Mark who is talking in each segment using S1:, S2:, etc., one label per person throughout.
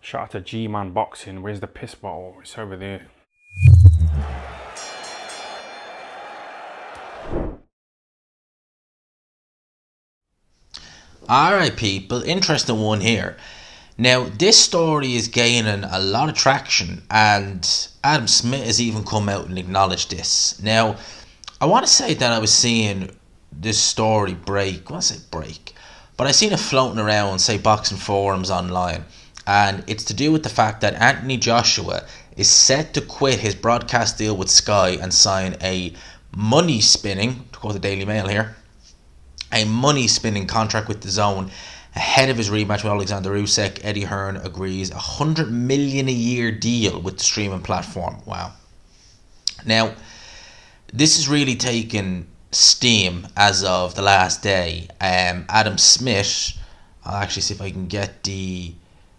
S1: Shout out to G-Man Boxing. Where's the piss bottle? It's over there.
S2: Alright, people, interesting one here. Now, this story is gaining a lot of traction, and Adam Smith has even come out and acknowledged this. Now, I want to say that I was seeing this story break. I want to say break, but I seen it floating around, say, boxing forums online, and it's to do with the fact that Anthony Joshua is set to quit his broadcast deal with Sky and sign a money spinning, to quote the Daily Mail here, a money spinning contract with Dazn ahead of his rematch with Alexander Usyk. Eddie Hearn agrees $100 million a year deal with the streaming platform. Wow. Now, this is really taking steam as of the last day. Adam Smith, I'll actually see if I can get the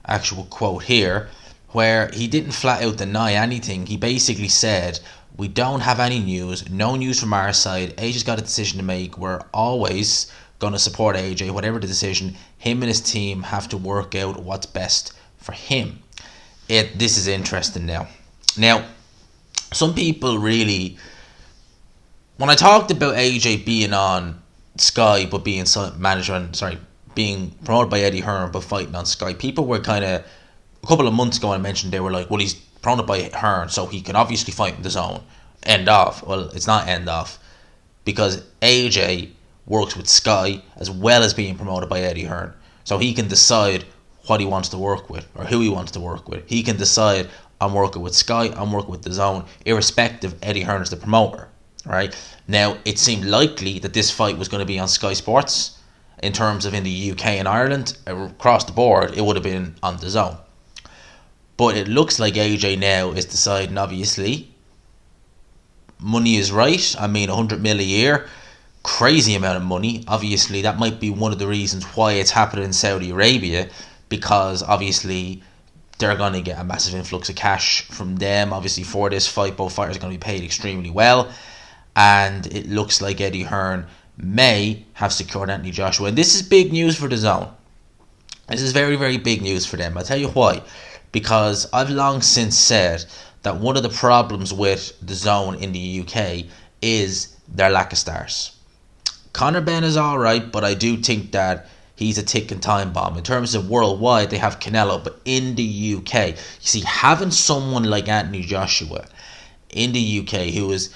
S2: actual quote here, where he didn't flat out deny anything. He basically said, "We don't have any news, no news from our side. AJ's got a decision to make. We're always going to support AJ, whatever the decision. Him and his team have to work out what's best for him." This is interesting now. Now, some people really, when I talked about AJ being on Sky but being being promoted by Eddie Hearn but fighting on Sky, people were kind of, a couple of months ago I mentioned, they were like, well, he's promoted by Hearn, so he can obviously fight in the zone. End off. Well, it's not end off, because AJ works with Sky as well as being promoted by Eddie Hearn, so he can decide what he wants to work with or who he wants to work with. He can decide, I'm working with Sky, I'm working with the zone, irrespective. Eddie Hearn is the promoter, right? Now, it seemed likely that this fight was going to be on Sky Sports. In terms of in the UK and Ireland, across the board, it would have been on the zone. But it looks like AJ now is deciding, obviously, money is right. I mean, 100 mil a year, crazy amount of money. Obviously, that might be one of the reasons why it's happening in Saudi Arabia, because obviously they're going to get a massive influx of cash from them. Obviously, for this fight, both fighters are going to be paid extremely well, and it looks like Eddie Hearn may have secured Anthony Joshua. And this is big news for the zone. This is very, very big news for them. I'll tell you why. Because I've long since said that one of the problems with the zone in the UK is their lack of stars. Conor Benn is alright, but I do think that he's a ticking time bomb. In terms of worldwide, they have Canelo, but in the UK, you see, having someone like Anthony Joshua in the UK, who is,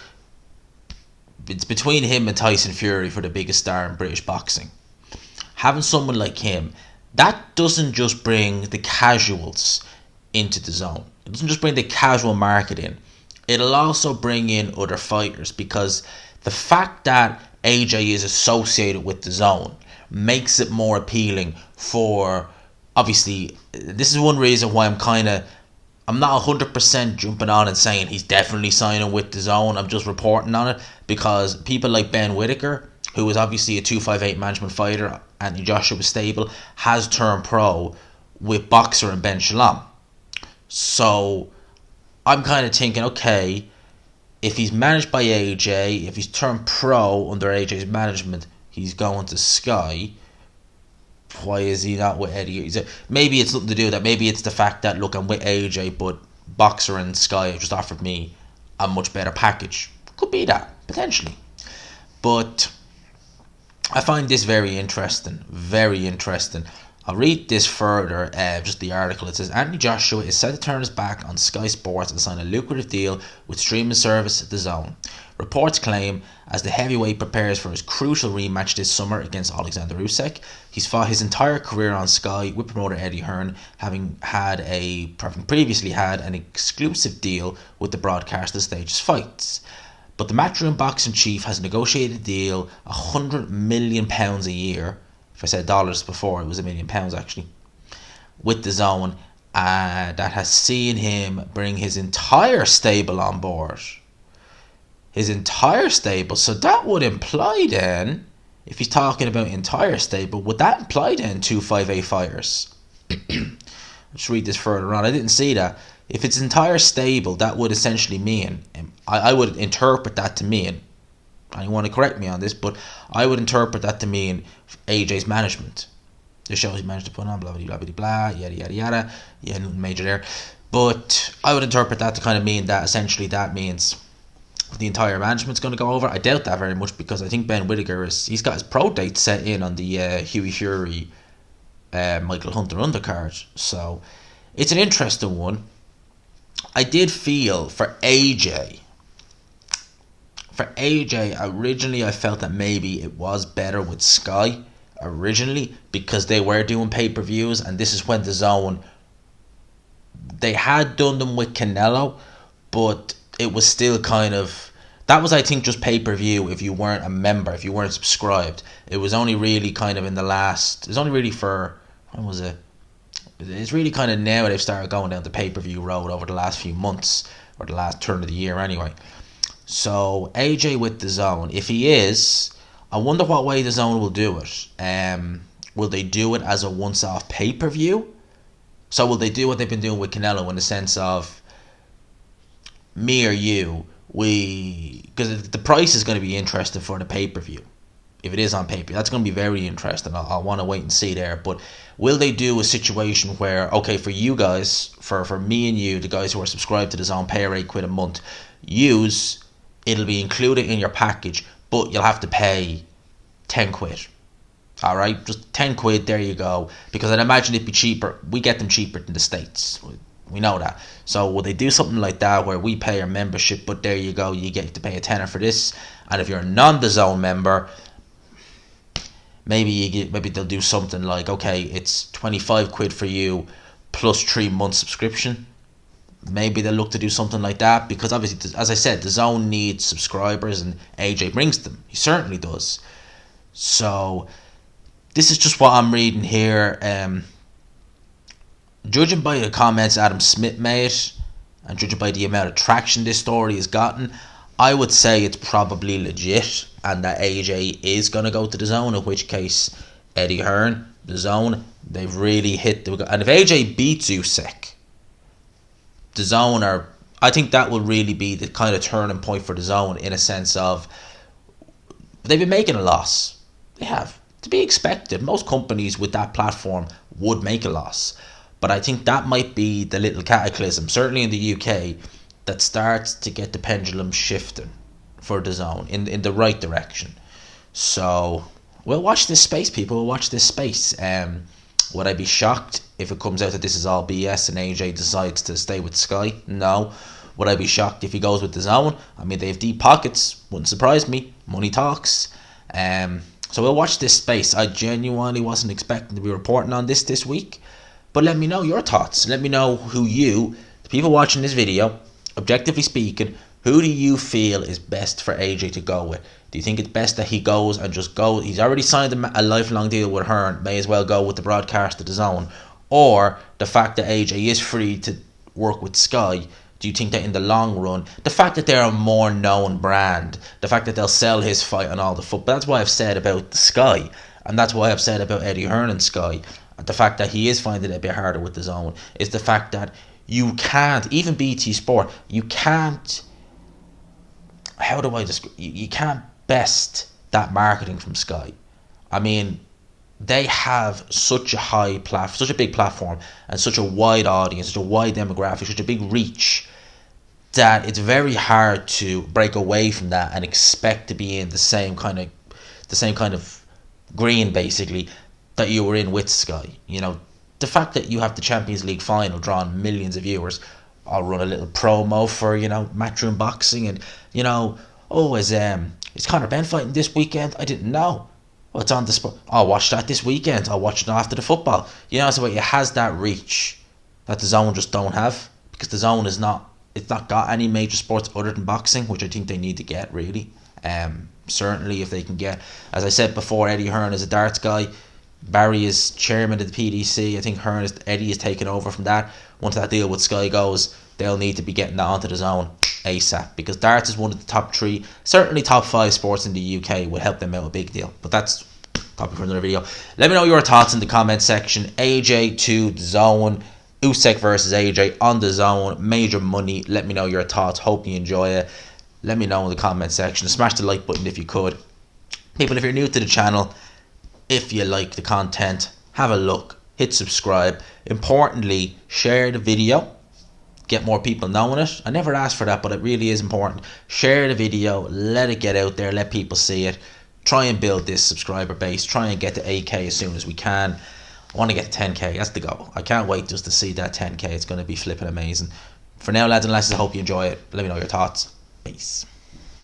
S2: it's between him and Tyson Fury for the biggest star in British boxing. Having someone like him, that doesn't just bring the casuals into the zone. It doesn't just bring the casual market in. It'll also bring in other fighters, because the fact that AJ is associated with the zone makes it more appealing for, obviously, this is one reason why I'm not 100% jumping on and saying he's definitely signing with the zone. I'm just reporting on it, because people like Ben Whittaker, who is obviously a 258 management fighter, Anthony Joshua stable, has turned pro with Boxer and Ben Shalom. So I'm kind of thinking, okay, if he's managed by AJ, if he's turned pro under AJ's management, he's going to Sky. Why is he not with Eddie? Maybe it's something to do with that. Maybe it's the fact that, look, I'm with AJ, but Boxer and Sky have just offered me a much better package. Could be that, potentially. But I find this very interesting. Very interesting. I'll read this further, just the article. It says, Anthony Joshua is set to turn his back on Sky Sports and sign a lucrative deal with streaming service DAZN. Reports claim, as the heavyweight prepares for his crucial rematch this summer against Alexander Usyk, he's fought his entire career on Sky with promoter Eddie Hearn, having previously had an exclusive deal with the broadcaster to stage his fights. But the Matchroom boxing chief has negotiated a deal £100 million a year. If I said dollars before, it was £1 million actually, with DAZN, that has seen him bring his entire stable on board. His entire stable. So that would imply then, if he's talking about entire stable, would that imply then 258 fighters? Let's read this further on. I didn't see that. If it's entire stable, that would essentially mean, I would interpret that to mean, I want to correct me on this, but I would interpret that to mean AJ's management. the shows he managed to put on, blah blah blah blah blah, yada yada yada. Yeah, nothing major there. But I would interpret that to kind of mean that essentially that means the entire management's going to go over. I doubt that very much, because I think Ben Whittaker he's got his pro date set in on the Hughie Fury Michael Hunter undercard. So it's an interesting one. I did feel for AJ. For AJ, originally I felt that maybe it was better with Sky originally, because they were doing pay-per-views, and this is when DAZN, they had done them with Canelo, but it was still kind of, that was I think just pay-per-view if you weren't a member, if you weren't subscribed. It was only really kind of in the last, it was only really for, when was it? It's really kind of now they've started going down the pay-per-view road over the last few months, or the last turn of the year anyway. So AJ with DAZN, if he is, I wonder what way DAZN will do it. Will they do it as a once-off pay-per-view? So will they do what they've been doing with Canelo, in the sense of me or you, because the price is going to be interesting for the pay-per-view. If it is on pay-per-view, that's going to be very interesting. I'll want to wait and see there. But will they do a situation where, okay, for you guys, for me and you, the guys who are subscribed to DAZN, pay £8 a month, it'll be included in your package, but you'll have to pay £10. Alright, just £10, there you go. Because I'd imagine it'd be cheaper. We get them cheaper than the States. We know that. So will they do something like that where we pay our membership, but there you go, you get to pay a tenner for this. And if you're a non-DAZN member, maybe they'll do something like, okay, it's £25 for you plus 3 months subscription. Maybe they'll look to do something like that, because obviously, as I said, DAZN needs subscribers, and AJ brings them. He certainly does. So this is just what I'm reading here. Judging by the comments Adam Smith made, and judging by the amount of traction this story has gotten, I would say it's probably legit, and that AJ is going to go to DAZN, in which case Eddie Hearn, DAZN, they've really hit the... And if AJ beats Usyk, DAZN I think that will really be the kind of turning point for DAZN, in a sense of, they've been making a loss. They have. To be expected. Most companies with that platform would make a loss. But I think that might be the little cataclysm, certainly in the UK, that starts to get the pendulum shifting for DAZN in the right direction. So we'll watch this space, people. We'll watch this space. Would I be shocked if it comes out that this is all BS and AJ decides to stay with Sky? No. Would I be shocked if he goes with DAZN? I mean, they have deep pockets. Wouldn't surprise me. Money talks. So we'll watch this space. I genuinely wasn't expecting to be reporting on this week. But let me know your thoughts. Let me know the people watching this video, objectively speaking, who do you feel is best for AJ to go with? Do you think it's best that he goes and just go? He's already signed a lifelong deal with Hearn. May as well go with the broadcast of DAZN. Or the fact that AJ is free to work with Sky. Do you think that in the long run, the fact that they're a more known brand, the fact that they'll sell his fight on all the football, that's what I've said about Sky. And that's why I've said about Eddie Hearn and Sky. The fact that he is finding it a bit harder with DAZN is the fact that you can't, even BT Sport, you can't, how do I describe, you can't best that marketing from Sky. I mean, they have such a such a big platform, and such a wide audience, such a wide demographic, such a big reach, that it's very hard to break away from that and expect to be in the same kind of green, basically, that you were in with Sky. You know, the fact that you have the Champions League final drawing millions of viewers. I'll run a little promo for, Matchroom Boxing, and is Conor Benn fighting this weekend? I didn't know. Well, it's on the spot. I'll watch that this weekend. I'll watch it after the football. So it has that reach that DAZN just don't have, because DAZN is not. It's not got any major sports other than boxing, which I think they need to get, really. Certainly if they can get, as I said before, Eddie Hearn is a darts guy. Barry is chairman of the PDC. I think Eddie is taking over from that. Once that deal with Sky goes, they'll need to be getting that onto DAZN ASAP, because darts is one of the top 3, certainly top 5 sports in the UK. Would help them out a big deal. But that's topic for another video. Let me know your thoughts in the comment section. AJ to DAZN, Usyk versus AJ on DAZN, major money. Let me know your thoughts. Hope you enjoy it. Let me know in the comment section. Smash the like button if you could. People, if you're new to the channel, if you like the content, have a look, hit subscribe. Importantly, share the video, get more people knowing it. I never asked for that, but it really is important. Share the video, let it get out there, let people see it. Try and build this subscriber base, try and get to 8k as soon as we can. I want to get to 10k, that's the goal. I can't wait just to see that 10k. It's going to be flipping amazing. For now, lads and lasses, I hope you enjoy it. Let me know your thoughts. Peace.